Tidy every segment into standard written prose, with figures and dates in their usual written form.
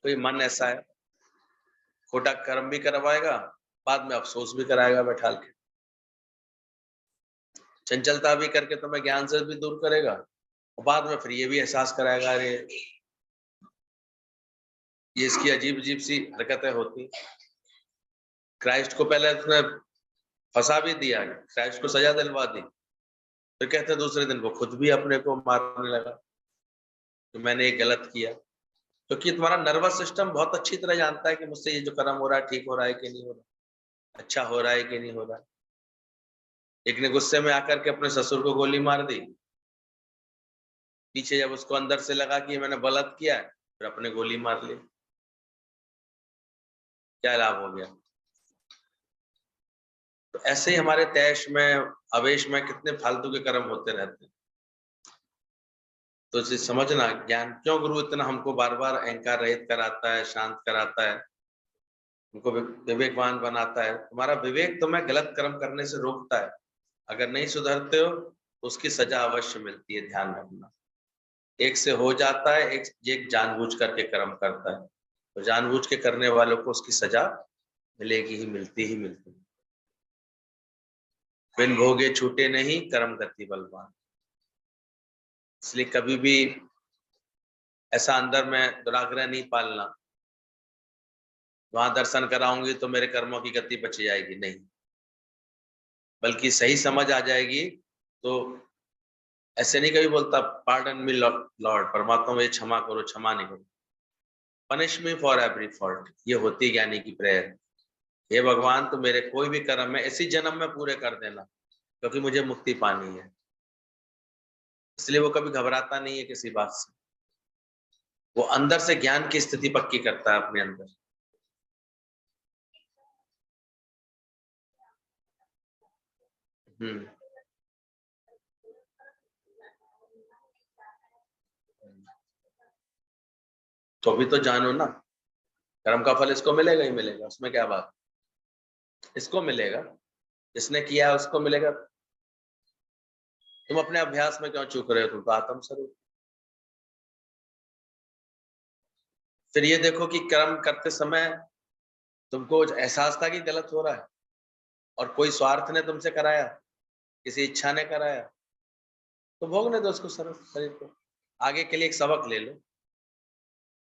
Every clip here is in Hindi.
कोई मन ऐसा है, खोटा कर्म भी करवाएगा, बाद में अफसोस भी कराएगा बैठाल के। चंचलता भी करके तुम्हें ज्ञान से भी दूर करेगा, और बाद में फिर ये भी एहसास कराएगा, अरे ये इसकी अजीब-अजीब सी हरकतें होती। क्राइस्ट को पहले उसने फंसा भी दिया, क्राइस्ट को सजा दिलवा दी, फिर कहते दूसरे दिन वो खुद भी अपने को मारने लगा कि मैंने ये गलत किया। क्योंकि तुम्हारा नर्वस सिस्टम बहुत अच्छी तरह जानता है कि मुझसे ये जो कर्म हो रहा है ठीक हो रहा है कि नहीं हो रहा, अच्छा हो रहा है कि नहीं हो रहा। एक ने गुस्से में आकर के अपने ससुर को गोली मार दी, पीछे जब उसको अंदर से लगा कि मैंने गलत किया है, फिर अपने गोली मार ली। क्या लाभ हो गया? तो ऐसे ही हमारे तैश में, आवेश में कितने फालतू के कर्म होते रहते हैं। तो इसे समझना, ज्ञान क्यों गुरु इतना हमको बार-बार अहंकार रहित कराता है, शांत कराता है, हमको विवेकवान बनाता है। तुम्हारा विवेक तुम्हें गलत कर्म करने से रोकता है। अगर नहीं सुधरते हो तो उसकी सजा अवश्य मिलती है, ध्यान रखना। एक से हो जाता है, एक जानबूझ करके कर्म करता है, तो जानबूझ के करने वालों को उसकी सजा मिलेगी ही, मिलती ही मिलती है। बिन भोगे छूटे नहीं, कर्म गति बलवान। इसलिए कभी भी ऐसा अंदर में दुराग्रह नहीं पालना, वहां दर्शन कराऊंगी तो मेरे कर्मों की गति बच जाएगी, नहीं, बल्कि सही समझ आ जाएगी। तो ऐसे नहीं कभी बोलता पार्डन मी लॉर्ड, परमात्मा मुझे क्षमा करो, क्षमा नहीं करो, punish me for every fault, ये होती ज्ञानी की प्रेयर। हे भगवान, तो मेरे कोई भी कर्म है इसी जन्म में पूरे कर देना, क्योंकि मुझे मुक्ति पानी है। इसलिए वो कभी घबराता नहीं है किसी बात से, वो अंदर से ज्ञान की स्थिति पक्की करता है अपने अंदर। हम्म, तो अभी तो जानो ना, कर्म का फल इसको मिलेगा ही मिलेगा, उसमें क्या बात, इसको मिलेगा, जिसने किया है उसको मिलेगा। तुम अपने अभ्यास में क्यों चूक रहे हो? तुम तो आत्म स्वरूप। फिर ये देखो कि कर्म करते समय तुमको एहसास था कि गलत हो रहा है, और कोई स्वार्थ ने तुमसे कराया, किसी इच्छा ने कराया, तो भोगने दो उसको, शरीर को। आगे के लिए एक सबक ले लो।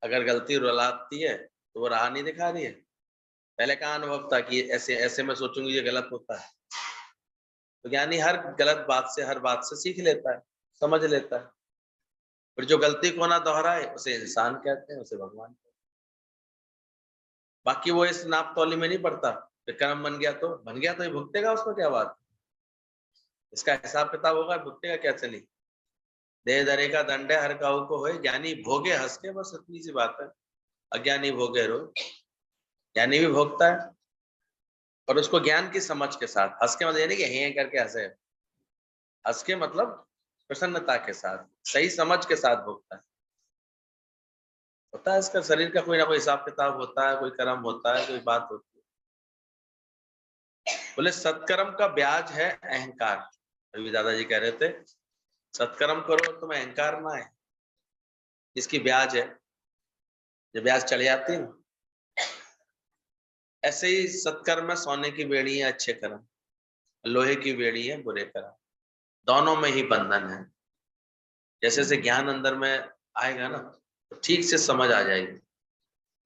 अगर गलती रुलाती है तो वो राह नहीं दिखा रही है। पहले कहाँ अनुभव था कि ऐसे ऐसे मैं सोचूंगी ये गलत होता है, तो ज्ञानी हर गलत बात से, हर बात से सीख लेता है, समझ लेता है। फिर जो गलती को ना दोहराए उसे इंसान कहते हैं, उसे भगवान कहते हैं। बाकी वो इस नाप तौली में नहीं पड़ता। फिर कर्म बन गया तो बन गया, तो ये भुगतेगा, उसमें क्या बात, इसका हिसाब किताब होगा, भुगतेगा कैसे नहीं। देह धरे का दंड है हर काहू को होए, ज्ञानी भोगे हंस के, बस इतनी सी बात है। अज्ञानी भोगे रो। ज्ञानी भी भोगता है, और उसको ज्ञान की समझ के साथ। हंस के मतलब ये नहीं कि हे करके हंसे, हंस के मतलब प्रसन्नता के साथ, सही समझ के साथ भोगता है। होता है इसका शरीर का कोई ना कोई हिसाब किताब होता है, कोई कर्म होता है, कोई बात होती है। बोले सत्कर्म का ब्याज है अहंकार। अभी दादाजी कह रहे थे सत्कर्म करो तुम्हें अहंकार ना है, इसकी ब्याज है, जब ब्याज चढ़ जाती है ना। ऐसे ही सत्कर्म में सोने की बेड़ी है अच्छे कर्म, लोहे की बेड़ी है बुरे कर्म, दोनों में ही बंधन है। जैसे जैसे ज्ञान अंदर में आएगा ना, तो ठीक से समझ आ जाएगी।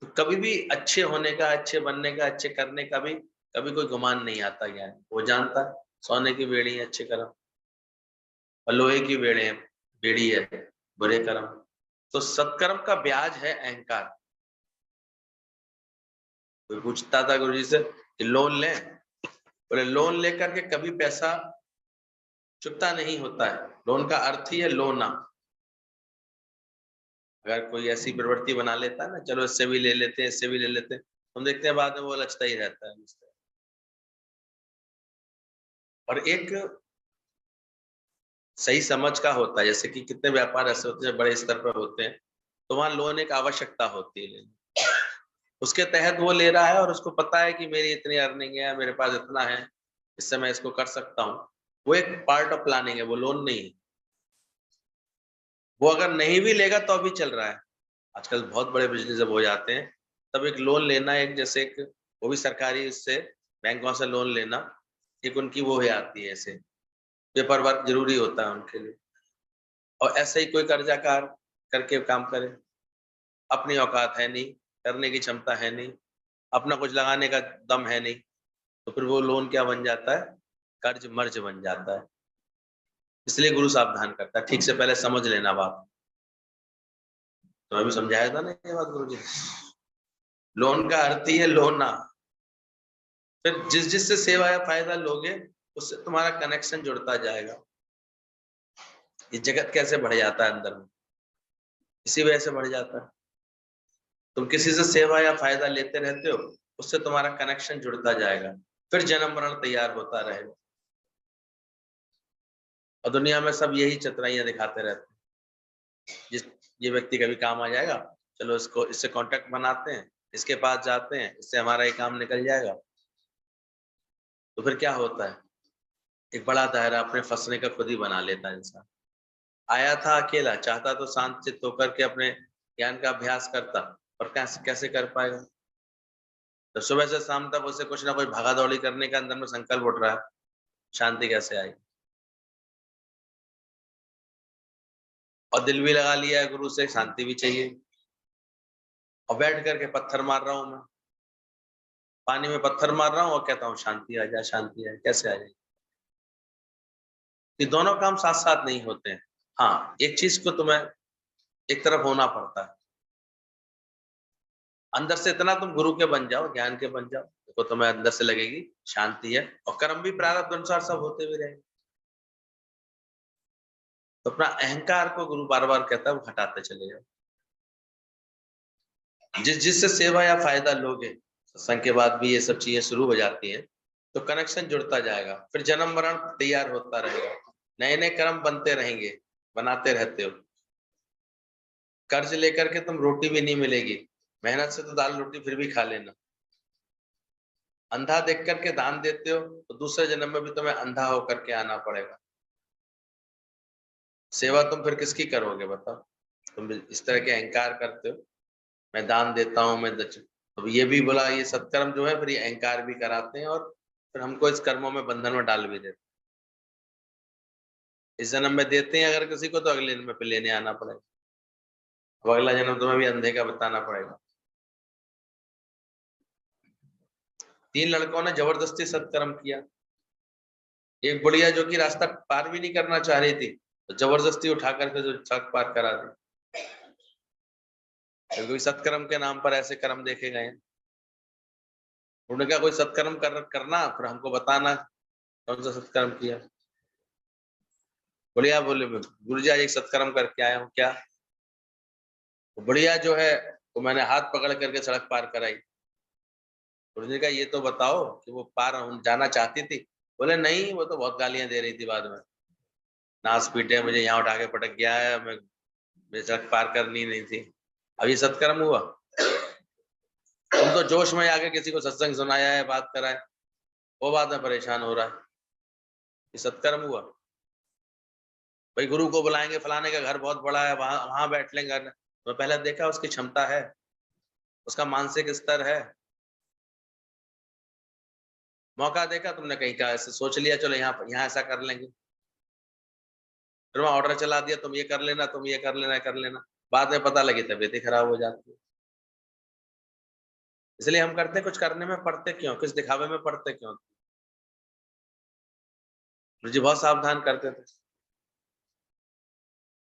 तो कभी भी अच्छे होने का, अच्छे बनने का, अच्छे करने का भी कभी कोई गुमान नहीं आता। ज्ञान वो जानता है सोने की बेड़ी है अच्छे कर्म, और लोहे की बेड़ी है बुरे कर्म। तो सत्कर्म का ब्याज है अहंकार। कोई पूछता था गुरुजी से कि लोन लें, बोले लोन लेकर के कभी पैसा चुकता नहीं होता है। लोन का अर्थ ही है लोना। अगर कोई ऐसी प्रवृत्ति बना लेता है ना, चलो इससे भी ले लेते हैं, इससे भी ले लेते हैं, हम देखते हैं बाद में वो लचता ही रहता है। और एक सही समझ का होता है, जैसे कि कितने व्यापार ऐसे होते हैं बड़े स्तर पर होते हैं, तो वहां लोन एक आवश्यकता होती है लेने, उसके तहत वो ले रहा है, और उसको पता है कि मेरी इतनी अर्निंग है, मेरे पास इतना है, इससे मैं इसको कर सकता हूँ। वो एक पार्ट ऑफ प्लानिंग है, वो लोन नहीं है। वो अगर नहीं भी लेगा तो अभी चल रहा है, आजकल बहुत बड़े बिजनेस जब हो जाते हैं तब एक लोन लेना, एक जैसे एक वो भी सरकारी इससे बैंकों से लोन लेना, एक उनकी वो है आती है, ऐसे पेपर वर्क जरूरी होता है उनके लिए। और ऐसे ही कोई कर्जाकार करके काम करे, अपनी औकात है नहीं, करने की क्षमता है नहीं, अपना कुछ लगाने का दम है नहीं, तो फिर वो लोन क्या बन जाता है, कर्ज मर्ज बन जाता है। इसलिए गुरु सावधान करता है, ठीक से पहले समझ लेना बात। तो अभी समझाया था ना ये बात गुरु जी। लोन का अर्थ ही है लोना। फिर जिस जिससे सेवा या फायदा लोगे उससे तुम्हारा कनेक्शन जुड़ता जाएगा। ये जगत कैसे बढ़ जाता है अंदर में, इसी वजह से बढ़ जाता है। तुम किसी से सेवा या फायदा लेते रहते हो, उससे तुम्हारा कनेक्शन जुड़ता जाएगा, फिर जन्म मरण तैयार होता रहेगा। और दुनिया में सब यही चतुराइयां दिखाते रहते हैं, जिस ये व्यक्ति कभी काम आ जाएगा, चलो इसको इससे कांटेक्ट बनाते हैं, इसके पास जाते हैं, इससे हमारा ये काम निकल जाएगा। तो फिर क्या होता है, एक बड़ा दायरा अपने फंसने का खुद ही बना लेता है इंसान। आया था अकेला, चाहता तो शांत चित्त होकर के अपने ज्ञान का अभ्यास करता, पर कैसे कैसे कर पाएगा। तो सुबह से शाम तक उसे कुछ ना कुछ भागा दौड़ी करने का अंदर में संकल्प उठ रहा है, शांति कैसे आएगी। और दिल भी लगा लिया है गुरु से, शांति भी चाहिए, और बैठ करके पत्थर मार रहा हूं मैं, पानी में पत्थर मार रहा हूँ और कहता हूँ शांति आ जाए, शांति आ जाए, कैसे आ जाए। ये दोनों काम साथ साथ नहीं होते हैं। हाँ, एक चीज को तुम्हें एक तरफ होना पड़ता है, अंदर से इतना तुम गुरु के बन जाओ, ज्ञान के बन जाओ, देखो तुम्हें अंदर से लगेगी शांति है, और कर्म भी प्रारब्ध अनुसार सब होते भी रहेंगे। तो अपना अहंकार को गुरु बार बार कहता है वो हटाते चले जाओ। जिस जिससे सेवा या फायदा लोगे, सत्संग के बाद भी ये सब चीजें शुरू हो जाती हैं, तो कनेक्शन जुड़ता जाएगा, फिर जन्म मरण तैयार होता रहेगा, नए नए कर्म बनते रहेंगे, बनाते रहते हो। कर्ज लेकर के तुम रोटी भी नहीं मिलेगी, मेहनत से तो दाल रोटी फिर भी खा लेना। अंधा देख करके दान देते हो तो दूसरे जन्म में भी तुम्हें अंधा होकर के आना पड़ेगा। सेवा तुम फिर किसकी करोगे बताओ। तुम इस तरह के अहंकार करते हो, मैं दान देता हूँ, मैं अब ये भी बोला, ये सत्कर्म जो है फिर ये अहंकार भी कराते हैं, और फिर हमको इस कर्मों में बंधन में डाल भी देते हैं। इस जन्म में देते हैं अगर किसी को, तो अगले जन्म में फिर लेने आना पड़ेगा, अब अगला जन्म तुम्हें भी अंधे का बताना पड़ेगा। 3 लड़कों ने जबरदस्ती सत्कर्म किया, एक बुढ़िया जो कि रास्ता पार भी नहीं करना चाह रही थी, तो जबरदस्ती उठा करके जो सड़क पार करा दी, क्योंकि सत्कर्म के नाम पर ऐसे कर्म देखे गए हैं। उन्होंने कहा कोई सत्कर्म करना फिर हमको बताना कौन सा सत्कर्म किया। बुढ़िया बोले गुरु जी आज एक सत्कर्म करके आया हूँ। क्या? बुढ़िया जो है वो मैंने हाथ पकड़ करके सड़क पार कराई। गुरु जी का ये तो बताओ कि वो पार जाना चाहती थी। बोले नहीं, वो तो बहुत गालियां दे रही थी बाद में, नाच पीटे, मुझे यहाँ उठा के पटक गया है, मैं मुझे सड़क पार करनी नहीं थी। अब ये सत्कर्म हुआ? तुम तो जोश में आके किसी को सत्संग सुनाया है, बात कराए, वो बात में परेशान हो रहा है, ये सत्कर्म हुआ? भाई गुरु को बुलाएंगे, फलाने का घर बहुत बड़ा है, वहां वहां बैठ लेंगे, तो पहले देखा उसकी क्षमता है, उसका मानसिक स्तर है, मौका देखा तुमने कहीं का, ऐसे सोच लिया चलो यहाँ यहाँ ऐसा कर लेंगे, फिर वहां ऑर्डर चला दिया, तुम ये कर लेना, तुम ये कर लेना, कर लेना, बाद में पता लगी तबीयत ही खराब हो जाती है। इसलिए हम करते कुछ करने में पड़ते क्यों, किस दिखावे में पड़ते क्यों। मुझे बहुत सावधान करते थे,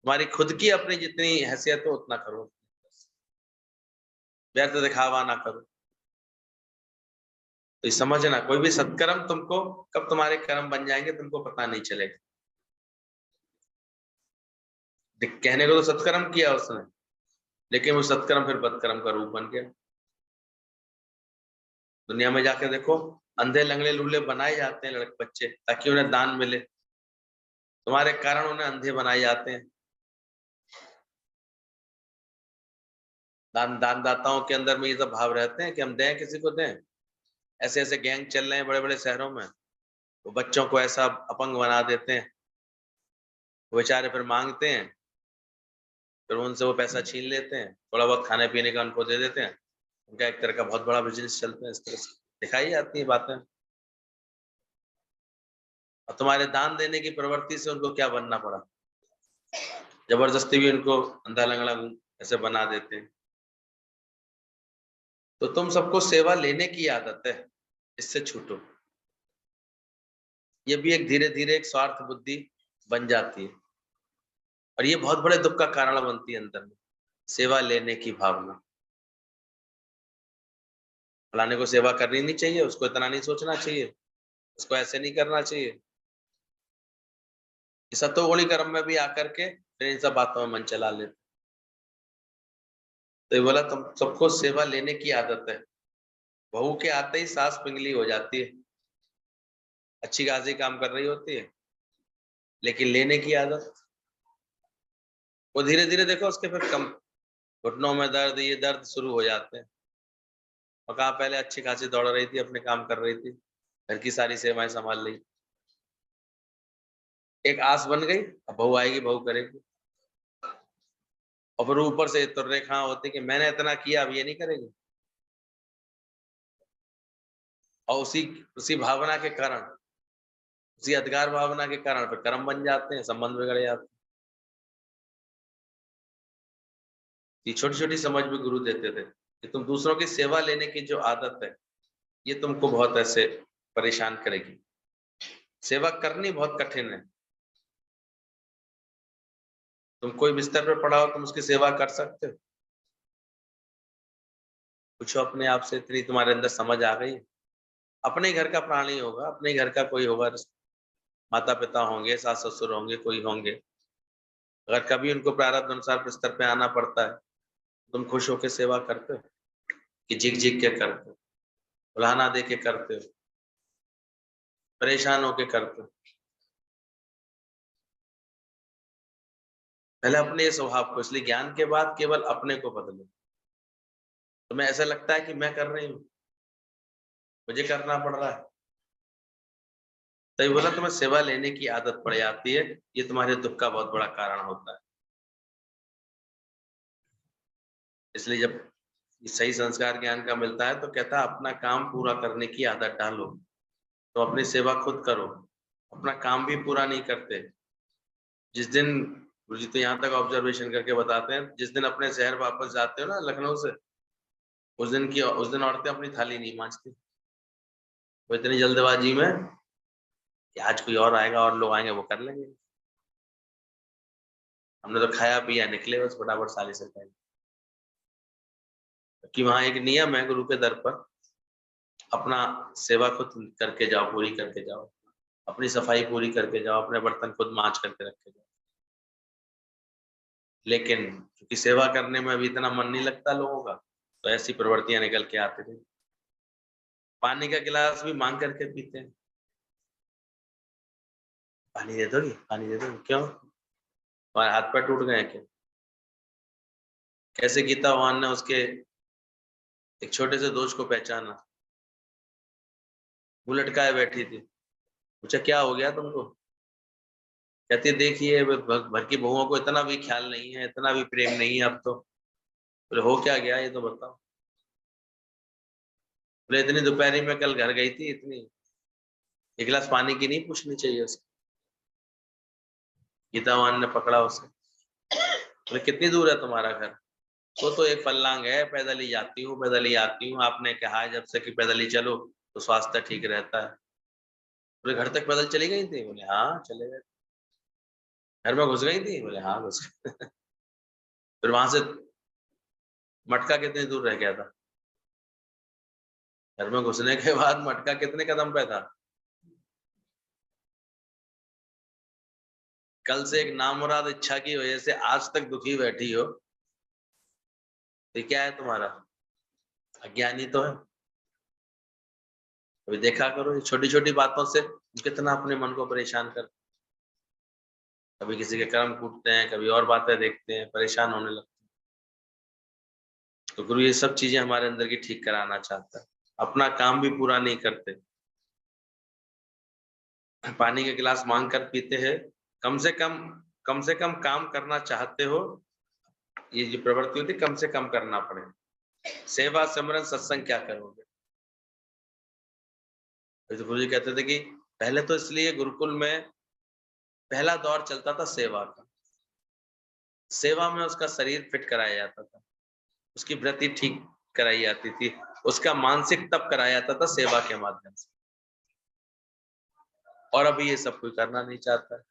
तुम्हारी खुद की अपनी जितनी हैसियत हो उतना करो, व्यर्थ दिखावा ना करो। तो ये समझना, कोई भी सत्कर्म तुमको कब तुम्हारे कर्म बन जाएंगे तुमको पता नहीं चलेगा। कहने को तो सत्कर्म किया उसने, लेकिन वो सत्कर्म फिर बदकर्म का रूप बन गया। दुनिया में जाके देखो, अंधे लंगड़े लूले बनाए जाते हैं लड़के बच्चे, ताकि उन्हें दान मिले, तुम्हारे कारण उन्हें अंधे बनाए जाते हैं। दान दाताओं के अंदर में ये सब भाव रहते हैं कि हम दें, किसी को दें। ऐसे ऐसे गैंग चल रहे हैं बड़े बड़े शहरों में, वो बच्चों को ऐसा अपंग बना देते हैं, वो बेचारे फिर मांगते हैं, फिर उनसे वो पैसा छीन लेते हैं, थोड़ा बहुत खाने पीने का उनको दे देते हैं, उनका एक तरह का बहुत बड़ा बिजनेस चलता है। इस तरह से दिखाई जाती है बातें। और तुम्हारे दान देने की प्रवृत्ति से उनको क्या बनना पड़ा, जबरदस्ती भी उनको अंधा लंगड़ा ऐसे बना देते हैं। तो तुम सबको सेवा लेने की आदत है, इससे छूटो। ये भी एक धीरे धीरे एक स्वार्थ बुद्धि बन जाती है, और ये बहुत बड़े दुख का कारण बनती है अंदर में, सेवा लेने की भावना। फलाने को सेवा करनी नहीं चाहिए, उसको इतना नहीं सोचना चाहिए, उसको ऐसे नहीं करना चाहिए। सतोगुणी कर्म में भी आकर के फिर इन सब बातों में मन चला लेते। तो ये बोला तुम सबको सेवा लेने की आदत है। बहू के आते ही सास पिंगली हो जाती है, अच्छी खासी काम कर रही होती है, लेकिन लेने की आदत, वो धीरे धीरे देखो उसके फिर कम, घुटनों में दर्द, ये दर्द शुरू हो जाते हैं। और कहा पहले अच्छी खासी दौड़ रही थी, अपने काम कर रही थी, घर की सारी सेवाएं संभाल रही, एक आस बन गई, अब बहू आएगी, बहू करेगी। और फिर ऊपर से तुर्रेखा होती कि मैंने इतना किया, अब ये नहीं करेगी। और उसी भावना के कारण, उसी अधिकार भावना के कारण फिर कर्म बन जाते हैं, संबंध बिगड़ जाते हैं। ये छोटी छोटी समझ भी गुरु देते थे कि तुम दूसरों की सेवा लेने की जो आदत है, ये तुमको बहुत ऐसे परेशान करेगी। सेवा करनी बहुत कठिन है। तुम कोई बिस्तर पर पड़ा हो, तुम उसकी सेवा कर सकते हो? पूछो अपने आप से, इतनी तुम्हारे अंदर समझ आ गई? अपने घर का प्राणी होगा, अपने घर का कोई होगा, माता पिता होंगे, सास ससुर होंगे, कोई होंगे, अगर कभी उनको प्रारब्ध अनुसार बिस्तर पे आना पड़ता है, तुम खुश होकर सेवा करते हो कि झिक झिक के करते हो, बुलाना दे के करते हो, परेशान होके करते हो? पहले अपने स्वभाव को, इसलिए ज्ञान के बाद केवल अपने को बदलो। तुम्हें ऐसा लगता है कि मैं कर रही हूँ, मुझे करना पड़ रहा है, तभी बोला तुम्हें सेवा लेने की आदत पड़ जाती है। ये तुम्हारे दुख का बहुत बड़ा कारण होता है। इसलिए जब सही संस्कार ज्ञान का मिलता है तो कहता है अपना काम पूरा करने की आदत डालो। तो अपनी सेवा खुद करो, अपना काम भी पूरा नहीं करते। जिस दिन, गुरु जी तो यहाँ तक ऑब्जर्वेशन करके बताते हैं, जिस दिन अपने शहर वापस जाते हो ना लखनऊ से, उस दिन औरतें अपनी थाली नहीं मांजती। वो इतनी जल्दबाजी में कि आज कोई और आएगा और लोग आएंगे, वो कर लेंगे, हमने तो खाया पिया निकले बस फटाफट साली से पहले। कि वहाँ एक नियम है गुरु के दर पर, अपना सेवा खुद करके जाओ, पूरी करके जाओ, अपनी सफाई पूरी करके जाओ, अपने बर्तन खुद मांज करके रख के जाओ। लेकिन क्योंकि सेवा करने में अभी इतना मन नहीं लगता लोगों का, तो ऐसी प्रवृत्तियां निकल के आती थी। पानी का गिलास भी मांग करके पीते हैं। पानी दे दोगी, पानी दे दोगी, क्यों? तुम्हारे हाथ पैर टूट गए हैं क्या? कैसे गीता भगवान ने उसके एक छोटे से दोस्त को पहचाना, वो लटकाए बैठी थी, पूछा क्या हो गया तुमको? कहती है देखिए भर की बहुओं को इतना भी ख्याल नहीं है, इतना भी प्रेम नहीं है अब तो। बोले हो क्या गया ये तो बताओ। बोले इतनी दोपहरी में कल घर गई थी, इतनी एक गिलास पानी की नहीं पूछनी चाहिए उसे। गीता भगवान ने पकड़ा उसे, बोले कितनी दूर है तुम्हारा घर? वो तो एक फल्लांग है, पैदल ही जाती हूँ, पैदल ही आती हूँ, आपने कहा है जब से कि पैदल ही चलो तो स्वास्थ्य ठीक रहता है। बोले घर तक पैदल चली गई थी? बोले हाँ चले गए। घर में घुस गई थी? बोले हाँ घुस गई। फिर वहां से मटका कितनी दूर रह गया था? घर में घुसने के बाद मटका कितने कदम पे था? कल से एक नामुराद इच्छा की वजह से आज तक दुखी बैठी हो, ये क्या है तुम्हारा? अज्ञानी तो है। अभी देखा करो ये छोटी छोटी बातों से कितना अपने मन को परेशान कर, कभी किसी के कर्म कूटते हैं, कभी और बातें देखते हैं, परेशान होने लगते हैं। तो गुरु ये सब चीजें हमारे अंदर की ठीक कराना चाहता है। अपना काम भी पूरा नहीं करते, पानी के गिलास मांग कर पीते हैं। कम से कम काम करना चाहते हो, ये जो प्रवृत्ति होती कम से कम करना पड़े। सेवा सिमरन सत्संग क्या करोगे? तो गुरु जी कहते थे कि पहले तो इसलिए गुरुकुल में पहला दौर चलता था सेवा का। सेवा में उसका शरीर फिट कराया जाता था, उसकी वृत्ति ठीक कराई जाती थी, उसका मानसिक तप कराया जाता था सेवा के माध्यम से। और अभी ये सब कोई करना नहीं चाहता है।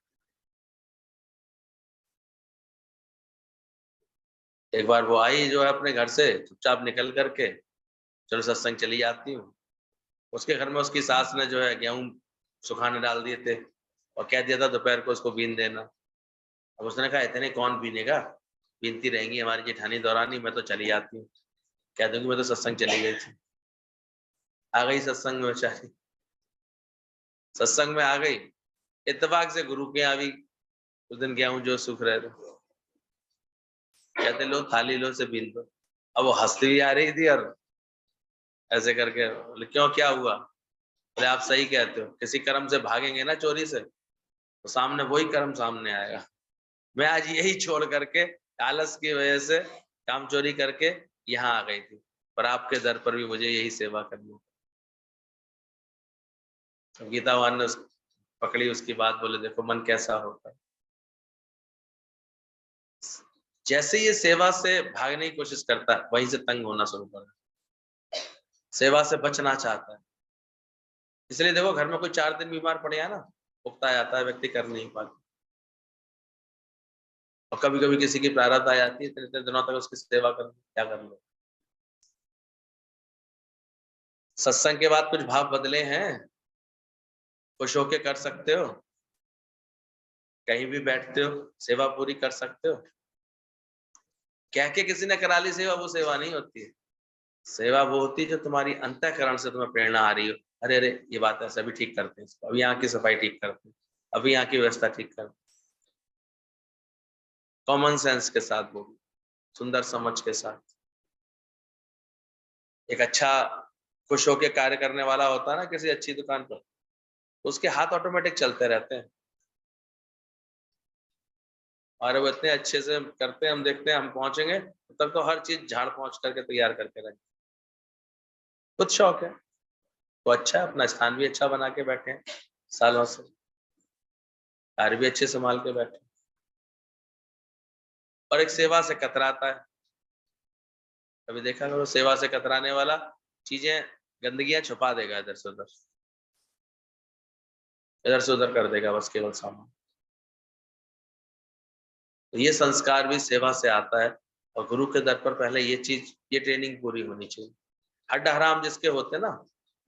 एक बार वो आई जो है अपने घर से चुपचाप निकल करके, चलो सत्संग चली जाती हूँ। उसके घर में उसकी सास ने जो है गेहूं सुखाने डाल दिए थे और कह दिया था दोपहर को उसको बीन देना। अब उसने कहा इतने कौन बीनेगा, बीनती रहेंगी हमारी जेठानी दौरानी, मैं तो चली जाती हूँ, कह दूंगी मैं तो सत्संग चली गई थी। आ गई सत्संग में बेचारी, सत्संग में आ गई, इत्तेफाक से गुरु के यहाँ भी उस दिन गेहूं जो सूख रहे थे, कहते लो थाली लो से बीन दो। अब वो हंसती भी आ रही थी और ऐसे करके, बोले क्यों क्या हुआ? बोले आप सही कहते हो, किसी कर्म से भागेंगे ना चोरी से तो सामने वही कर्म सामने आएगा। मैं आज यही छोड़ करके आलस की वजह से काम चोरी करके यहाँ आ गई थी, पर आपके दर पर भी मुझे यही सेवा करनी है। तो गीता भगवान ने पकड़ी उसकी बात, बोले देखो मन कैसा होता है। जैसे ये सेवा से भागने की कोशिश करता है वहीं से तंग होना शुरू कर देता है, सेवा से बचना चाहता है। इसलिए देखो घर में कोई 4 दिन बीमार पड़ गया ना, उगता जाता है, व्यक्ति कर नहीं पाता। और कभी-कभी किसी की प्रारब्ध आ जाती है, इतने-इतने दिनों तक उसकी सेवा कर क्या कर लो। सत्संग के बाद कुछ भाव बदले हैं, खुश होके कर सकते हो, कहीं भी बैठते हो, सेवा पूरी कर सकते हो। कह के किसी ने करा ली सेवा, वो सेवा नहीं होती है। सेवा वो होती है जो तुम्हारी अंतःकरण से तुम्हें प्रेरणा आ रही हो, अरे अरे ये बात ऐसा भी ठीक करते हैं इसको, अभी यहाँ की सफाई ठीक करते हैं, अभी यहाँ की व्यवस्था ठीक करते हैं। कॉमन सेंस के साथ बोलो, सुंदर समझ के साथ। एक अच्छा खुश होके कार्य करने वाला होता है ना किसी अच्छी दुकान पर, उसके हाथ ऑटोमेटिक चलते रहते हैं और वो इतने अच्छे से करते हैं, हम देखते हैं, हम पहुंचेंगे तब तो हर चीज झाड़ पहुंच करके तैयार करके रखें। कुछ शौक है तो अच्छा है, अपना स्थान भी अच्छा बना के बैठे हैं, सालों से कार्य भी अच्छे संभाल के बैठे हैं। और एक सेवा से कतराता है, कभी देखा करो सेवा से कतराने वाला चीजें गंदगियां छुपा देगा, इधर से उधर कर देगा, बस केवल सामान। तो ये संस्कार भी सेवा से आता है और गुरु के दर पर पहले ये चीज, ये ट्रेनिंग पूरी होनी चाहिए। हड्ड हराम जिसके होते हैं ना,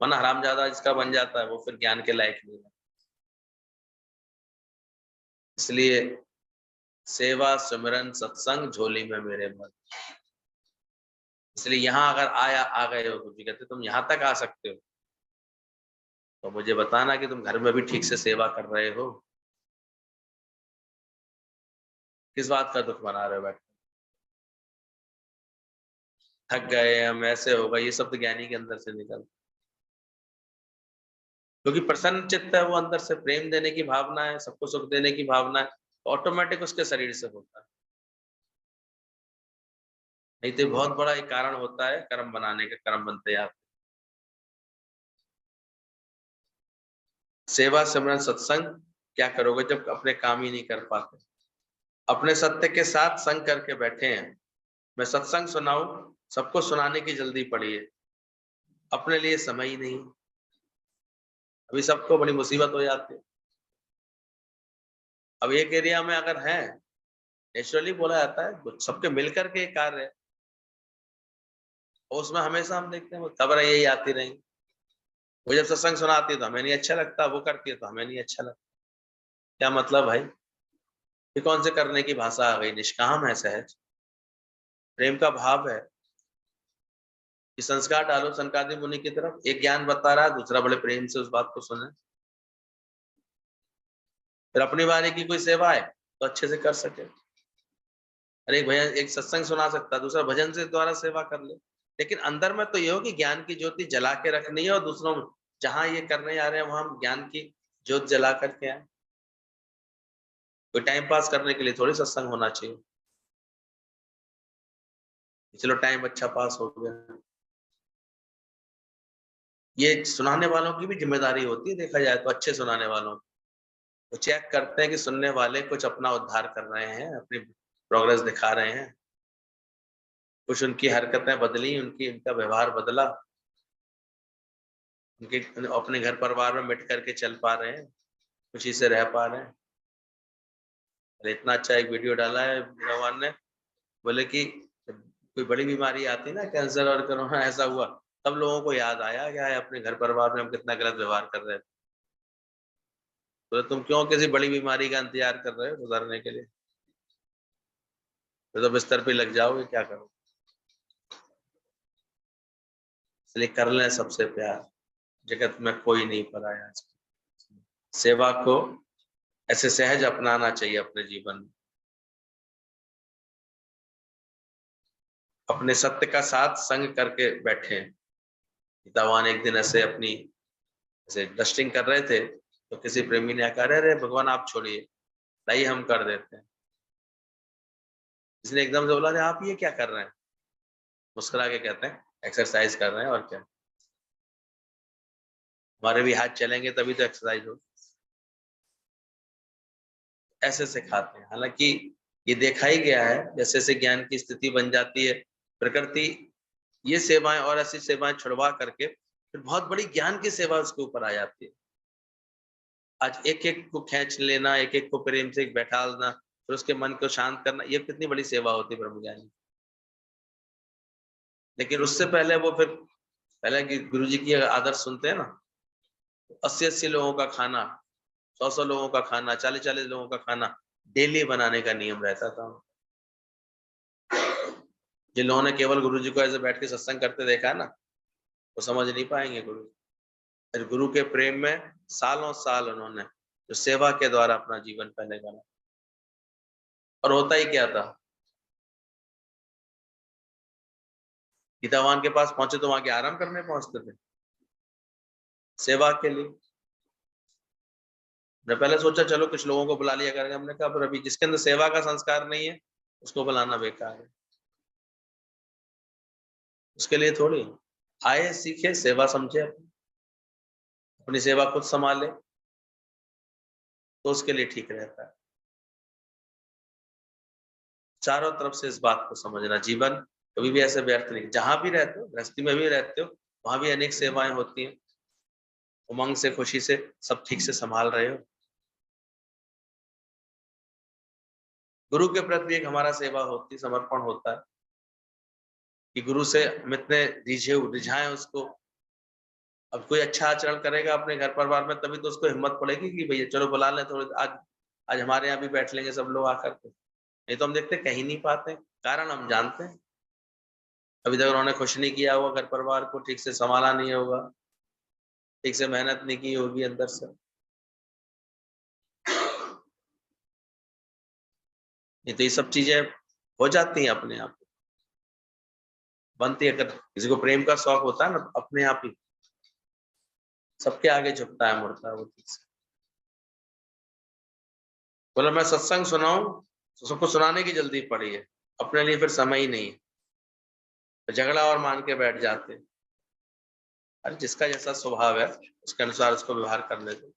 मन हराम ज्यादा जिसका बन जाता है, वो फिर ज्ञान के लायक नहीं है। इसलिए सेवा सिमरन सत्संग झोली में मेरे मन। इसलिए यहाँ अगर आ गए हो, गुरु जी कहते तुम यहाँ तक आ सकते हो तो मुझे बताना कि तुम घर में भी ठीक से सेवा कर रहे हो, किस बात का दुख मना रहे हो बैठ, थक गए हम, ऐसे होगा, ये सब तो ज्ञानी के अंदर से निकल, क्योंकि प्रसन्न चित्त है वो, अंदर से प्रेम देने की भावना है, सबको सुख देने की भावना है, ऑटोमेटिक उसके शरीर से होता है। नहीं तो बहुत बड़ा एक कारण होता है कर्म बनाने का, कर्म बनते आप। सेवा सिमरन सत्संग क्या करोगे जब अपने काम ही नहीं कर पाते, अपने सत्य के साथ संग करके बैठे हैं। मैं सत्संग सुनाऊं, सबको सुनाने की जल्दी पड़ी है, अपने लिए समय ही नहीं। अभी सबको बड़ी मुसीबत हो जाती है। अब एक एरिया में अगर है, नेचुरली बोला जाता है सबके मिलकर के एक कार्य है, और उसमें हमेशा हम देखते हैं वो खबरें यही आती रही, वो जब सत्संग सुनाती है तो हमें नहीं अच्छा लगता, वो करती है तो हमें नहीं अच्छा लगता। क्या मतलब भाई, ये कौन से करने की भाषा आ गई, निष्काम है, सहज प्रेम का भाव है कि संस्कार डालो सनकादि मुनि की तरफ, एक ज्ञान बता रहा है, दूसरा बड़े प्रेम से उस बात को सुने, फिर अपनी बारे की कोई सेवा है तो अच्छे से कर सके। अरे एक भैया एक सत्संग सुना सकता, दूसरा भजन से द्वारा सेवा कर ले, लेकिन अंदर में तो ये हो कि ज्ञान की ज्योति जला के रखनी है, और दूसरों में जहां ये करने आ रहे हैं वहां हम ज्ञान की ज्योत जला करके आए। कोई टाइम पास करने के लिए थोड़ी सत्संग होना चाहिए। चलो टाइम अच्छा पास हो गया। ये सुनाने वालों की भी जिम्मेदारी होती है, देखा जाए तो अच्छे सुनाने वालों की। वो चेक करते हैं कि सुनने वाले कुछ अपना उद्धार कर रहे हैं, अपनी प्रोग्रेस दिखा रहे हैं, कुछ उनकी हरकतें बदली, उनका व्यवहार बदला, उनके अपने घर परिवार में मिट करके चल पा रहे हैं, खुशी से रह पा रहे हैं। अरे इतना अच्छा एक वीडियो डाला है भगवान ने, बोले कि कोई बड़ी बीमारी आती है ना, कैंसर और कोरोना ऐसा हुआ, तब लोगों को याद आया क्या है अपने घर परिवार में हम कितना गलत व्यवहार कर रहे थे। तो तुम क्यों किसी बड़ी बीमारी का इंतजार कर रहे हो गुजरने के लिए? तो बिस्तर पे लग जाओगे, क्या करो? इसलिए कर लें सबसे प्यार, जगत में कोई नहीं पराया। सेवा को ऐसे सहज अपनाना चाहिए अपने जीवन में। अपने सत्य का साथ संग करके बैठे। पितावान एक दिन ऐसे अपनी ऐसे डस्टिंग कर रहे थे, तो किसी प्रेमी ने कहा, अरे भगवान आप छोड़िए, नहीं हम कर देते हैं। इसने एकदम से बोला, आप ये क्या कर रहे हैं? मुस्कुरा के कहते हैं, एक्सरसाइज कर रहे हैं, और क्या, हमारे भी हाथ चलेंगे तभी तो एक्सरसाइज हो। ऐसे सिखाते हैं। हालांकि ये देखा ही गया है, जैसे जैसे ज्ञान की स्थिति बन जाती है, प्रकृति ये सेवाएं और ऐसी सेवाएं छुड़वा करके फिर बहुत बड़ी ज्ञान की सेवा उसके ऊपर आ जाती है। आज एक एक को खींच लेना, एक एक को प्रेम से बैठालना, फिर उसके मन को शांत करना, ये कितनी बड़ी सेवा होती है ब्रह्म ज्ञानी। लेकिन उससे पहले वो फिर पहले कि गुरु जी की आदर्श सुनते हैं ना, 80-80 लोगों का खाना, 100-100 लोगों का खाना, 40-40 लोगों का खाना डेली बनाने का नियम रहता था। जिन लोगों ने केवल गुरु जी को ऐसे बैठ के सत्संग करते देखा है ना, वो समझ नहीं पाएंगे गुरु। फिर गुरु के प्रेम में सालों साल उन्होंने जो सेवा के द्वारा अपना जीवन पहले गढ़ा। और होता ही क्या था, गीतावान के पास पहुंचे तो वहां के आराम करने पहुंचते थे, सेवा के लिए। मैं पहले सोचा चलो कुछ लोगों को बुला लिया करेंगे, हमने कहा पर अभी जिसके अंदर सेवा का संस्कार नहीं है उसको बुलाना बेकार है। उसके लिए थोड़ी आए, सीखे, सेवा समझे, अपनी सेवा खुद संभाले, तो उसके लिए ठीक रहता है। चारों तरफ से इस बात को समझना, जीवन कभी भी ऐसे व्यर्थ नहीं। जहां भी रहते हो, गृहस्थी में भी रहते हो, वहां भी अनेक सेवाएं होती हैं। उमंग से, खुशी से सब ठीक से संभाल रहे हो। गुरु के प्रति एक हमारा सेवा होती, समर्पण होता है कि गुरु से हम इतने रिझाएं उसको। अब कोई अच्छा आचरण करेगा अपने घर परिवार में, तभी तो उसको हिम्मत पड़ेगी कि भैया चलो बुला लें थोड़ी, आज आज हमारे यहाँ भी बैठ लेंगे सब लोग आकर के। नहीं तो हम देखते कहीं नहीं पाते, कारण हम जानते हैं। अभी तक उन्होंने खुश नहीं किया होगा घर परिवार को, ठीक से संभाला नहीं होगा, ठीक से मेहनत नहीं की होगी अंदर से। नहीं तो ये सब चीजें हो जाती हैं अपने आप, बनती है। अगर किसी को प्रेम का शौक होता है ना, तो अपने आप ही सबके आगे झुकता है, मुड़ता है वो ठीक से। बोला मैं सत्संग सुनाऊं, तो सबको सुनाने की जल्दी पड़ी है, अपने लिए फिर समय ही नहीं है, तो झगड़ा और मान के बैठ जाते हैं। अरे जिसका जैसा स्वभाव है उसके अनुसार उसको व्यवहार करने दो,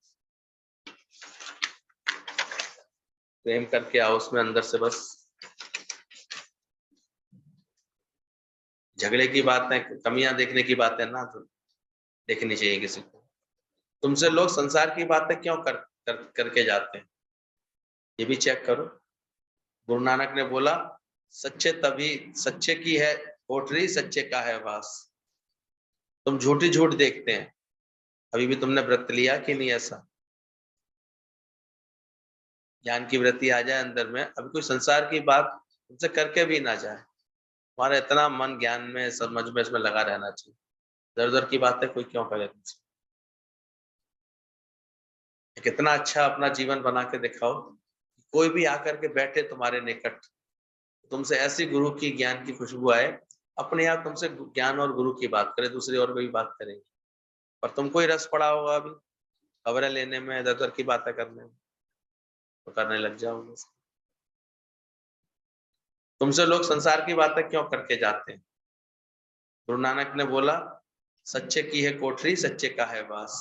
प्रेम करके आओ उसमें अंदर से। बस झगड़े की बातें, कमियां देखने की बातें ना तो देखनी चाहिए किसी को। तुमसे लोग संसार की बातें क्यों करके जाते हैं, ये भी चेक करो। गुरु नानक ने बोला, सच्चे तभी, सच्चे की है कोठरी, सच्चे का है वास। तुम झूठी झूठ देखते हैं, अभी भी तुमने व्रत लिया कि नहीं? ऐसा ज्ञान की वृत्ति आ जाए अंदर में, अभी कोई संसार की बात तुमसे करके भी ना जाए, हमारा इतना मन ज्ञान में, समझ में, इसमें लगा रहना चाहिए। दर दर की बातें कोई क्यों करे तुमसे? कितना अच्छा अपना जीवन बना के दिखाओ, कोई भी आकर के बैठे तुम्हारे निकट, तुमसे ऐसी गुरु की ज्ञान की खुशबू आए, अपने आप तुमसे ज्ञान और गुरु की बात करे, दूसरी और कोई बात करेंगे। और तुमको ही रस पड़ा होगा अभी खबरें लेने में, इधर उधर की बातें करने में, तो करने लग जाओगे। तुमसे लोग संसार की बातें क्यों करके जाते हैं? गुरु नानक ने बोला, सच्चे की है कोठरी, सच्चे का है वास।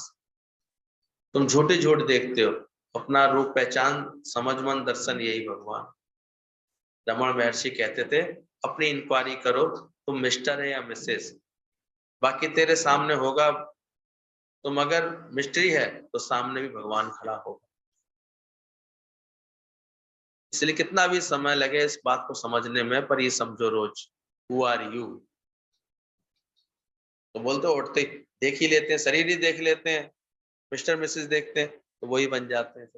तुम झूठे झूठ देखते हो, अपना रूप पहचान समझ मन दर्शन यही भगवान। रमन महर्षि कहते थे, अपनी इंक्वायरी करो, तुम मिस्टर है या मिसेस, बाकी तेरे सामने होगा। तुम अगर मिस्ट्री है तो सामने भी भगवान खड़ा होगा। इसलिए कितना भी समय लगे इस बात को समझने में, पर ये समझो रोज, हु आर यू। तो बोलते उठते ही देख ही लेते हैं, शरीर ही देख लेते हैं, मिस्टर मिसेस देखते हैं तो वही बन जाते हैं।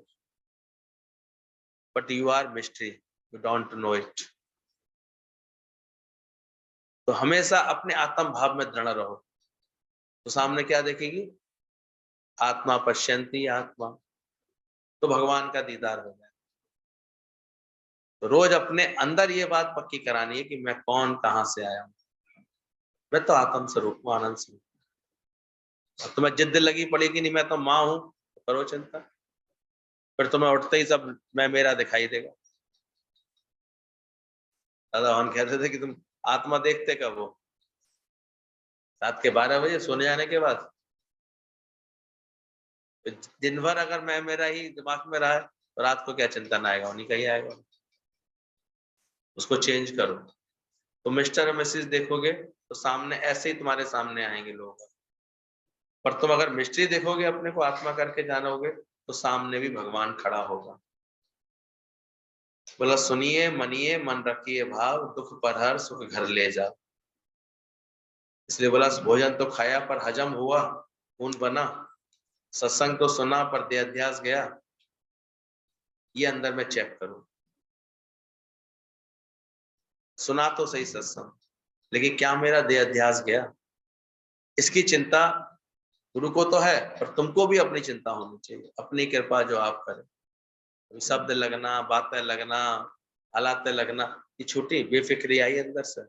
But you are mystery, you don't know it. तो हमेशा अपने आत्म भाव में दृढ़ रहो, तो सामने क्या देखेगी? आत्मा पश्यंती आत्मा, तो भगवान का दीदार हो जाए। तो रोज अपने अंदर ये बात पक्की करानी है कि मैं कौन, कहां से आया हूं। मैं तो आत्म स्वरूप हूं, आनंद स्वरूप। तुम्हें जिद लगी पड़ेगी नहीं मैं तो माँ हूं, तो करो चिंता, फिर तुम्हें उठते ही सब मैं मेरा दिखाई देगा। दादा हम कहते थे कि तुम आत्मा देखते कब हो? रात के 12 बजे सोने जाने के बाद। दिन भर अगर मैं मेरा ही दिमाग में रहा है तो रात को क्या चिंतन आएगा? उन्हीं का ही आएगा। उसको चेंज करो। तो मिस्टर और मिसेस देखोगे तो सामने ऐसे ही तुम्हारे सामने आएंगे लोग। पर तुम अगर मिस्ट्री देखोगे, अपने को आत्मा करके जानोगे, तो सामने भी भगवान खड़ा होगा। बोला सुनिए मनिए मन रखिए भाव, दुख पर हर सुख घर ले जाओ। इसलिए बोला भोजन तो खाया पर हजम हुआ, खून बना। सत्संग तो सुना पर देहाध्यास गया। ये अंदर में चेक करो। सुना तो सही सत्संग, लेकिन क्या मेरा देहाध्यास गया? इसकी चिंता गुरु को तो है, पर तुमको भी अपनी चिंता होनी चाहिए। अपनी कृपा जो आप करें, शब्द लगना, बातें लगना, हालातें लगना, ये छूटी, बेफिक्री आई अंदर से।